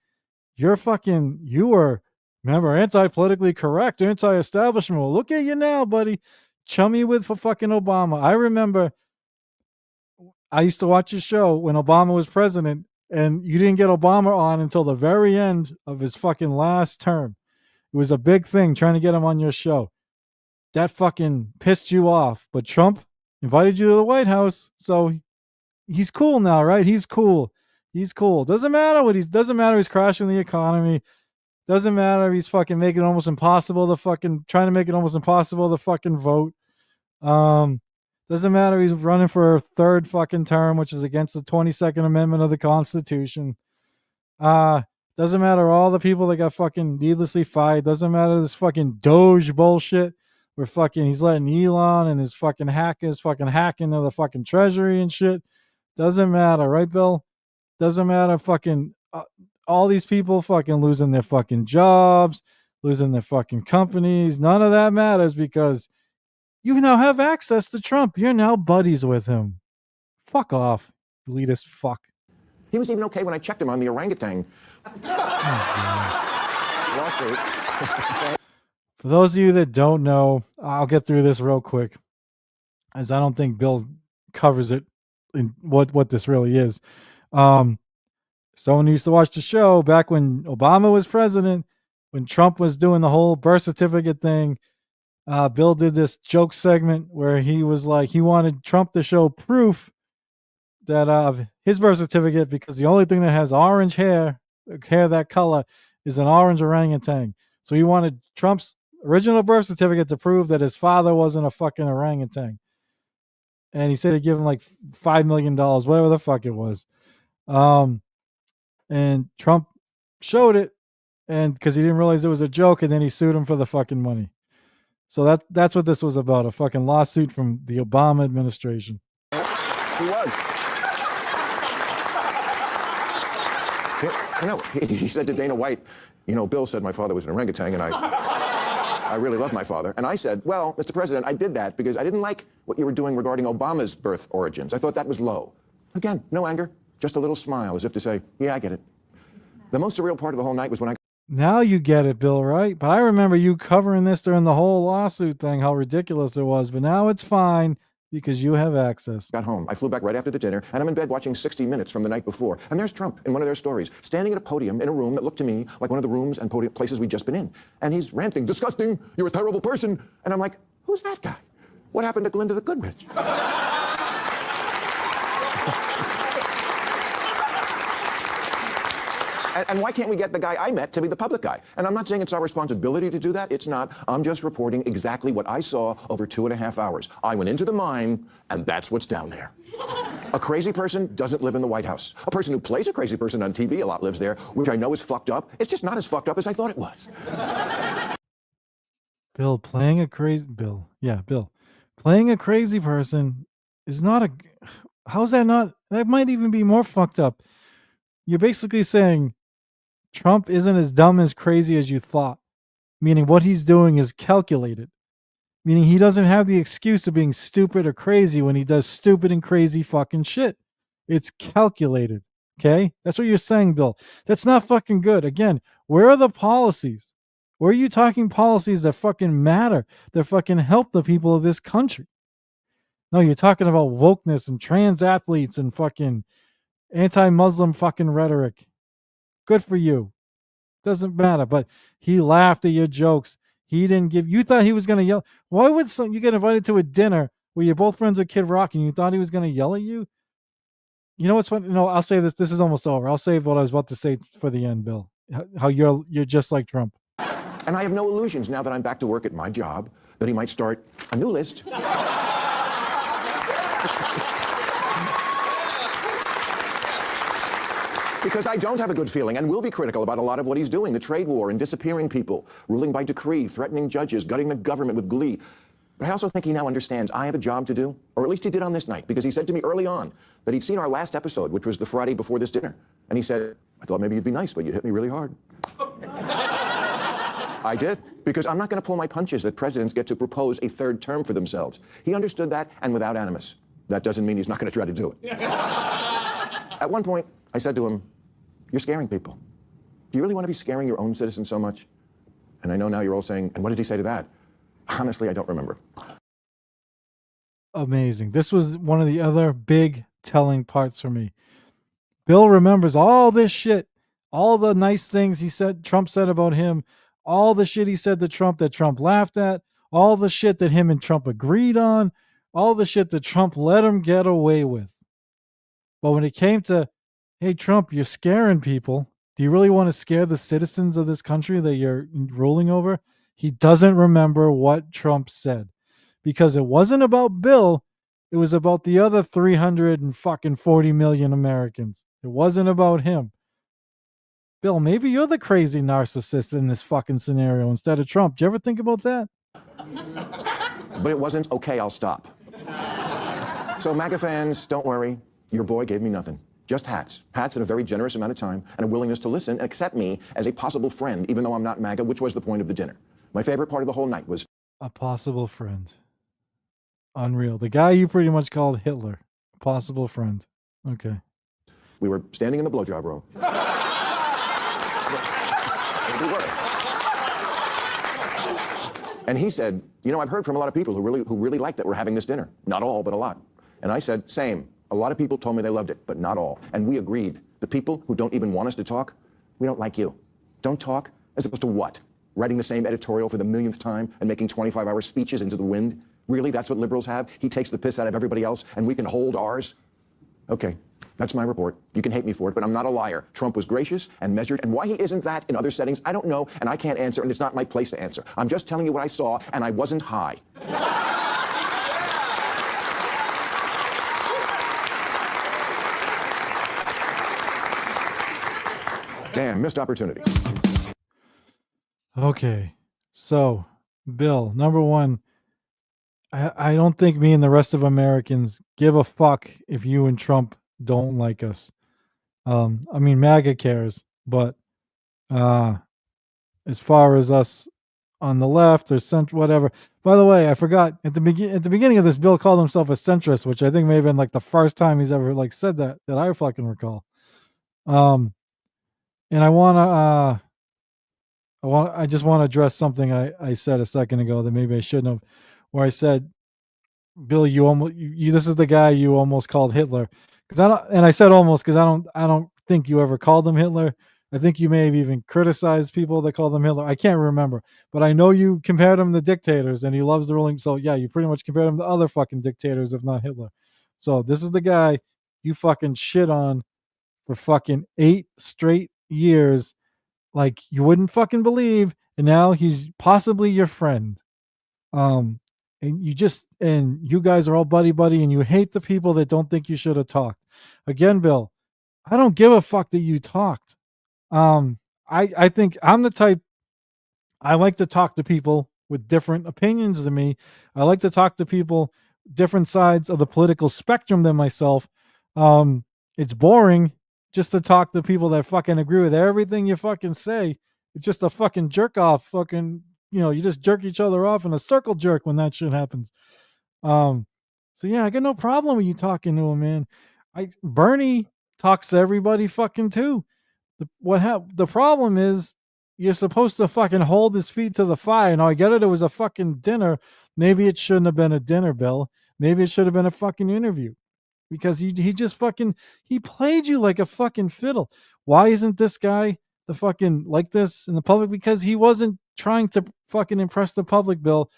You were, remember, anti-politically correct, anti-establishment. Well, look at you now, buddy. Chummy with for fucking Obama. I remember I used to watch his show when Obama was president, and you didn't get Obama on until the very end of his fucking last term. It was a big thing trying to get him on your show. That fucking pissed you off. But Trump invited you to the White House, so he's cool now, right? He's cool. He's cool. Doesn't matter doesn't matter he's crashing the economy. Doesn't matter if he's fucking making it almost impossible to fucking trying to make it almost impossible to fucking vote. Doesn't matter he's running for a third fucking term, which is against the 22nd Amendment of the Constitution. Doesn't matter all the people that got fucking needlessly fired. Doesn't matter this fucking Doge bullshit where fucking he's letting Elon and his fucking hackers fucking hack into the fucking treasury and shit. Doesn't matter, right, Bill? Doesn't matter fucking all these people fucking losing their fucking jobs, losing their fucking companies. None of that matters because you now have access to Trump. You're now buddies with him. Fuck off, elitist fuck. He was even okay when I checked him on the orangutan lawsuit. For those of you that don't know, I'll get through this real quick, as I don't think Bill covers it in what this really is. Someone used to watch the show back when Obama was president, when Trump was doing the whole birth certificate thing. Bill did this joke segment where he was like, he wanted Trump to show proof that of his birth certificate because the only thing that has orange hair that color, is an orange orangutan. So he wanted Trump's original birth certificate to prove that his father wasn't a fucking orangutan. And he said he'd give him like $5 million, whatever the fuck it was. And Trump showed it, and because he didn't realize it was a joke, and then he sued him for the fucking money. So that's what this was about, a fucking lawsuit from the Obama administration. He was. He said to Dana White, Bill said my father was an orangutan, and I really love my father. And I said, well, Mr. President, I did that because I didn't like what you were doing regarding Obama's birth origins. I thought that was low. Again, no anger, just a little smile, as if to say, yeah, I get it. The most surreal part of the whole night was when I... Now you get it, Bill, right? But I remember you covering this during the whole lawsuit thing, how ridiculous it was. But now it's fine because you have access. Got home. I flew back right after the dinner, and I'm in bed watching 60 Minutes from the night before. And there's Trump in one of their stories, standing at a podium in a room that looked to me like one of the rooms and places we'd just been in. And he's ranting, disgusting, you're a terrible person. And I'm like, who's that guy? What happened to Glinda the Good Witch? And why can't we get the guy I met to be the public guy? And I'm not saying it's our responsibility to do that. It's not. I'm just reporting exactly what I saw over 2.5 hours. I went into the mine, and that's what's down there. A crazy person doesn't live in the White House. A person who plays a crazy person on TV a lot lives there, which I know is fucked up. It's just not as fucked up as I thought it was. Bill, playing a crazy person is not a... How's that not... That might even be more fucked up. You're basically saying Trump isn't as dumb as crazy as you thought, meaning what he's doing is calculated, meaning he doesn't have the excuse of being stupid or crazy when he does stupid and crazy fucking shit. It's calculated, okay? That's what you're saying, Bill. That's not fucking good. Again, where are the policies? Where are you talking policies that fucking matter, that fucking help the people of this country? No, you're talking about wokeness and trans athletes and fucking anti-Muslim fucking rhetoric. Good for you. Doesn't matter. But he laughed at your jokes. He didn't give... You thought he was going to yell. Why would you get invited to a dinner where you're both friends with Kid Rock and you thought he was going to yell at you? You know what's funny? No, I'll save this. This is almost over. I'll save what I was about to say for the end, Bill. How you're just like Trump. And I have no illusions now that I'm back to work at my job that he might start a new list. Because I don't have a good feeling and will be critical about a lot of what he's doing, the trade war and disappearing people, ruling by decree, threatening judges, gutting the government with glee. But I also think he now understands I have a job to do, or at least he did on this night, because he said to me early on that he'd seen our last episode, which was the Friday before this dinner. And he said, I thought maybe you'd be nice, but you hit me really hard. I did, because I'm not going to pull my punches that presidents get to propose a third term for themselves. He understood that, and without animus. That doesn't mean he's not going to try to do it. At one point, I said to him, you're scaring people. Do you really want to be scaring your own citizens so much? And I know now you're all saying, and what did he say to that? Honestly, I don't remember. Amazing. This was one of the other big telling parts for me. Bill remembers all this shit, all the nice things Trump said about him, all the shit he said to Trump that Trump laughed at, all the shit that him and Trump agreed on, all the shit that Trump let him get away with. But when it came to, hey, Trump, you're scaring people. Do you really want to scare the citizens of this country that you're ruling over? He doesn't remember what Trump said because it wasn't about Bill. It was about the other 340 million Americans. It wasn't about him. Bill, maybe you're the crazy narcissist in this fucking scenario instead of Trump. Do you ever think about that? But it wasn't, okay, I'll stop. So MAGA fans, don't worry. Your boy gave me nothing. Just hats. Hats and a very generous amount of time and a willingness to listen and accept me as a possible friend, even though I'm not MAGA, which was the point of the dinner. My favorite part of the whole night was... A possible friend. Unreal. The guy you pretty much called Hitler. A possible friend. Okay. We were standing in the blowjob room. We were. And he said, you know, I've heard from a lot of people who really like that we're having this dinner. Not all, but a lot. And I said, same. A lot of people told me they loved it, but not all. And we agreed. The people who don't even want us to talk, we don't like you. Don't talk, as opposed to what? Writing the same editorial for the millionth time and making 25-hour speeches into the wind? Really, that's what liberals have? He takes the piss out of everybody else, and we can hold ours? Okay, that's my report. You can hate me for it, but I'm not a liar. Trump was gracious and measured, and why he isn't that in other settings, I don't know, and I can't answer, and it's not my place to answer. I'm just telling you what I saw, and I wasn't high. Damn, missed opportunity. Okay, so Bill, number one, I don't think me and the rest of Americans give a fuck if you and Trump don't like us. I mean, MAGA cares, but as far as us on the left or center, whatever. By the way, I forgot at the beginning of this, Bill called himself a centrist, which I think may have been like the first time he's ever like said that I fucking recall. And I just want to address something I said a second ago that maybe I shouldn't have, where I said, Bill, this is the guy you almost called Hitler. And I said almost because I don't think you ever called him Hitler. I think you may have even criticized people that called him Hitler. I can't remember, but I know you compared him to dictators, and he loves the ruling. So yeah, you pretty much compared him to other fucking dictators, if not Hitler. So this is the guy you fucking shit on for fucking 8 straight years, like you wouldn't fucking believe, and now he's possibly your friend. And you guys are all buddy buddy, and you hate the people that don't think you should have talked. Again, Bill, I don't give a fuck that you talked. I think I'm the type, I like to talk to people with different opinions than me. I like to talk to people different sides of the political spectrum than myself. It's boring just to talk to people that fucking agree with everything you fucking say. It's just a fucking jerk off fucking, you just jerk each other off in a circle jerk when that shit happens. So yeah, I got no problem with you talking to him, man. Bernie talks to everybody fucking too. The problem is you're supposed to fucking hold his feet to the fire. Now I get it was a fucking dinner. Maybe it shouldn't have been a dinner, Bill. Maybe it should have been a fucking interview. Because he just fucking he played you like a fucking fiddle. Why isn't this guy the fucking like this in the public? Because he wasn't trying to fucking impress the public, Bill.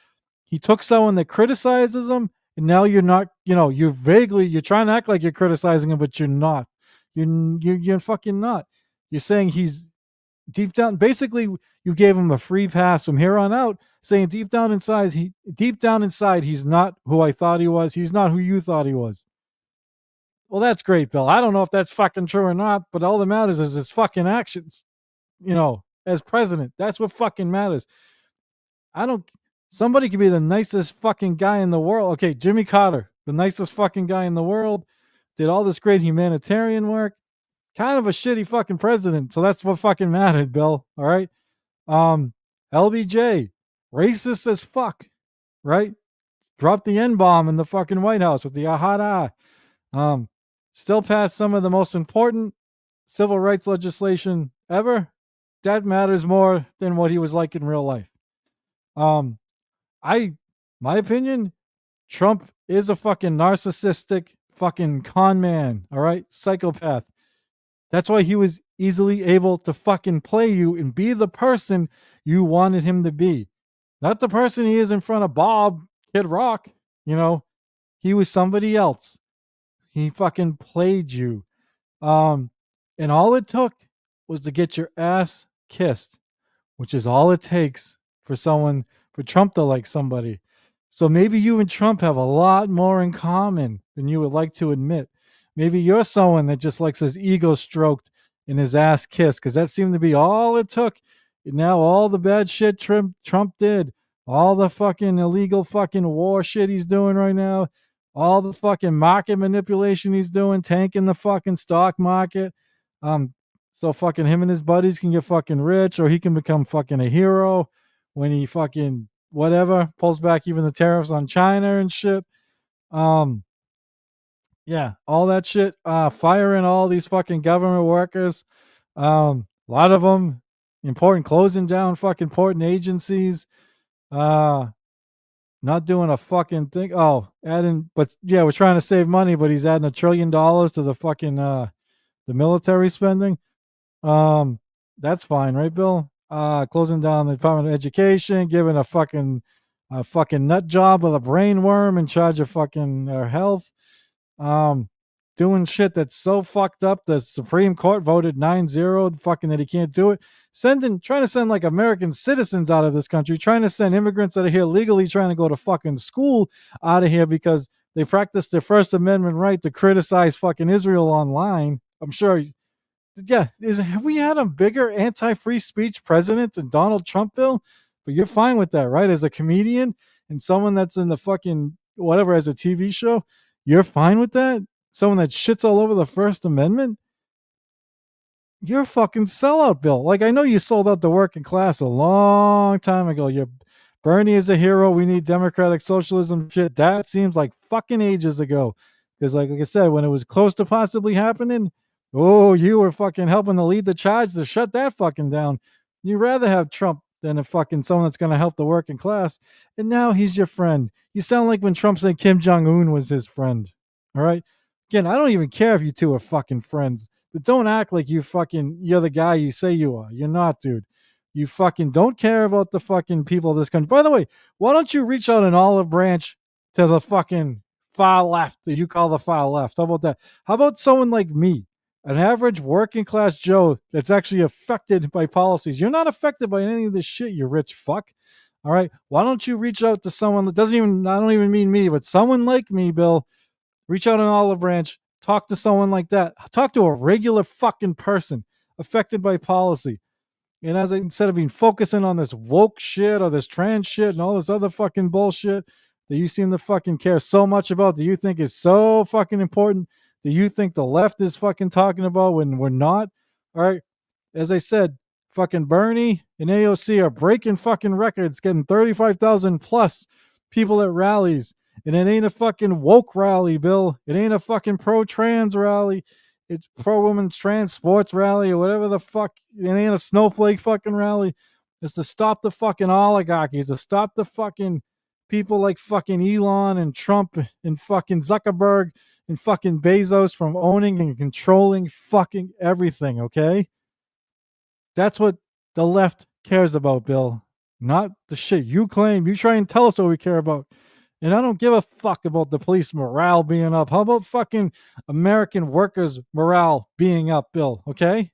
He took someone that criticizes him, and now you're not, you're trying to act like you're criticizing him, but you're not. You're fucking not. You're saying he's deep down. Basically, you gave him a free pass from here on out, saying deep down inside, he's not who I thought he was. He's not who you thought he was. Well, that's great, Bill. I don't know if that's fucking true or not, but all that matters is his fucking actions. As president, that's what fucking matters. Somebody could be the nicest fucking guy in the world. Okay, Jimmy Carter, the nicest fucking guy in the world, did all this great humanitarian work. Kind of a shitty fucking president. So that's what fucking mattered, Bill. All right. LBJ, racist as fuck, right? Dropped the N-bomb in the fucking White House with the ahada. Still passed some of the most important civil rights legislation ever. That matters more than what he was like in real life. My opinion, Trump is a fucking narcissistic fucking con man. All right. Psychopath. That's why he was easily able to fucking play you and be the person you wanted him to be. Not the person he is in front of Bob, Kid Rock. He was somebody else. He fucking played you. And all it took was to get your ass kissed, which is all it takes for Trump to like somebody. So maybe you and Trump have a lot more in common than you would like to admit. Maybe you're someone that just likes his ego stroked and his ass kissed, because that seemed to be all it took. And now all the bad shit Trump did, all the fucking illegal fucking war shit he's doing right now, all the fucking market manipulation he's doing, tanking the fucking stock market. So fucking him and his buddies can get fucking rich, or he can become fucking a hero when he fucking whatever pulls back even the tariffs on China and shit. Yeah, all that shit. Firing all these fucking government workers. A lot of them important, closing down fucking important agencies. Uh, Not doing a fucking thing. Oh, adding, but yeah, we're trying to save money, but he's adding $1 trillion to the fucking the military spending. Um, that's fine, right, Bill? Closing down the Department of Education, giving a fucking nut job with a brain worm in charge of fucking health. Um, Doing shit that's so fucked up. The Supreme Court voted 9-0, fucking that he can't do it. Trying to send like American citizens out of this country, trying to send immigrants that are here legally trying to go to fucking school out of here because they practice their First Amendment right to criticize fucking Israel online. I'm sure, yeah, have we had a bigger anti-free speech president than Donald Trump, Bill? But you're fine with that, right? As a comedian and someone that's in the fucking whatever as a TV show, you're fine with that? Someone that shits all over the First Amendment? You're a fucking sellout, Bill. Like, I know you sold out the working class a long time ago. You're Bernie is a hero. We need democratic socialism shit. That seems like fucking ages ago. Because, like I said, when it was close to possibly happening, oh, you were fucking helping to lead the charge to shut that fucking down. You'd rather have Trump than a fucking someone that's going to help the working class. And now he's your friend. You sound like when Trump said Kim Jong Un was his friend. All right. Again, I don't even care if you two are fucking friends, but don't act like you're the guy you say you are. You're not, dude. You fucking don't care about the fucking people of this country. By the way, why don't you reach out an olive branch to the fucking far left that you call the far left? How about that? How about someone like me, an average working class Joe that's actually affected by policies? You're not affected by any of this shit, you rich fuck. All right. Why don't you reach out to someone that I don't even mean me, but someone like me, Bill? Reach out an olive branch, talk to someone like that. Talk to a regular fucking person affected by policy. And instead of being focusing on this woke shit or this trans shit and all this other fucking bullshit that you seem to fucking care so much about, that you think is so fucking important, that you think the left is fucking talking about when we're not. All right. As I said, fucking Bernie and AOC are breaking fucking records, getting 35,000 plus people at rallies. And it ain't a fucking woke rally, Bill. It ain't a fucking pro-trans rally. It's pro-women's trans sports rally or whatever the fuck. It ain't a snowflake fucking rally. It's to stop the fucking oligarchies, to stop the fucking people like fucking Elon and Trump and fucking Zuckerberg and fucking Bezos from owning and controlling fucking everything, okay? That's what the left cares about, Bill. Not the shit you claim. You try and tell us what we care about. And I don't give a fuck about the police morale being up. How about fucking American workers' morale being up, Bill? Okay?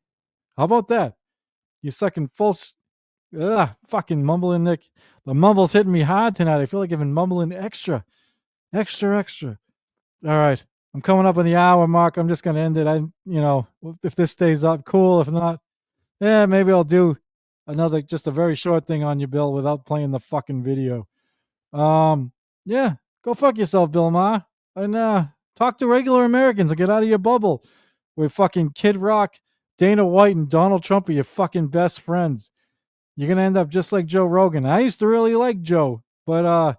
How about that? You sucking fucking mumbling, Nick. The mumble's hitting me hard tonight. I feel like I've been mumbling extra. Extra. All right. I'm coming up on the hour mark. I'm just going to end it. If this stays up, cool. If not, maybe I'll do just a very short thing on you, Bill, without playing the fucking video. Yeah, go fuck yourself, Bill Maher, and talk to regular Americans and get out of your bubble where fucking Kid Rock, Dana White, and Donald Trump are your fucking best friends. You're gonna end up just like Joe Rogan. I used to really like Joe, but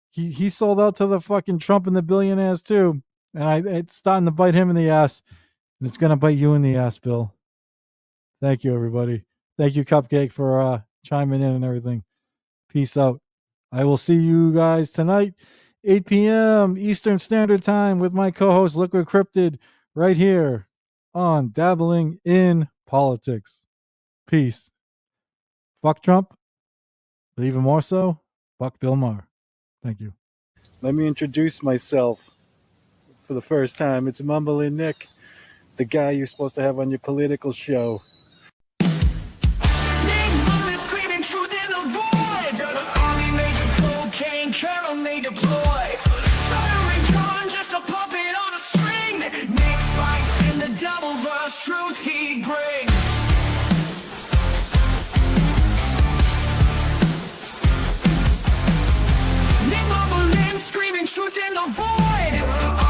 he sold out to the fucking Trump and the billionaires too, and it's starting to bite him in the ass, and it's gonna bite you in the ass, Bill. Thank you, everybody. Thank you, Cupcake, for chiming in and everything. Peace out. I will see you guys tonight, 8 p.m. Eastern Standard Time with my co-host Liquid Cryptid right here on Dabbling in Politics. Peace. Fuck Trump, but even more so, fuck Bill Maher. Thank you. Let me introduce myself for the first time. It's Mumbling Nick, the guy you're supposed to have on your political show. They deploy. Stuttering John, just a puppet on a string. Nick fights in the double verse, truth he brings. Nick mumbling, screaming truth in the void.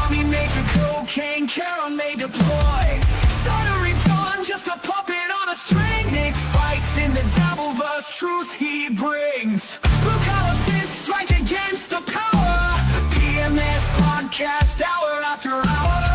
Army Major Cocaine Carol they deploy. Stuttering John, just a puppet on a string. Nick fights in the double verse, truth he brings. Blue collar fist strike against the power. PMS podcast hour after hour.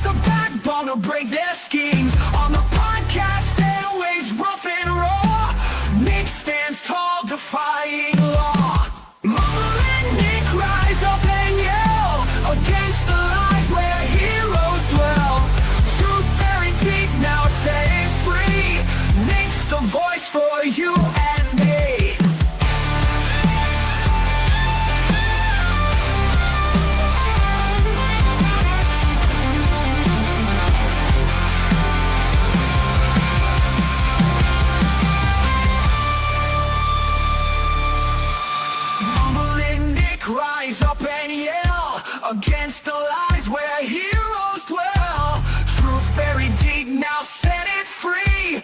got the backbone to break their schemes. On the podcast, airwaves rough and raw. Nick stands tall, defying law. Mumbling Nick, rise up and yell against the lies where heroes dwell. Truth buried deep, now set it free. Nick's the voice for you and me. Mumbling Nick, rise up and yell against the lies where heroes dwell. Truth buried deep, now set it free.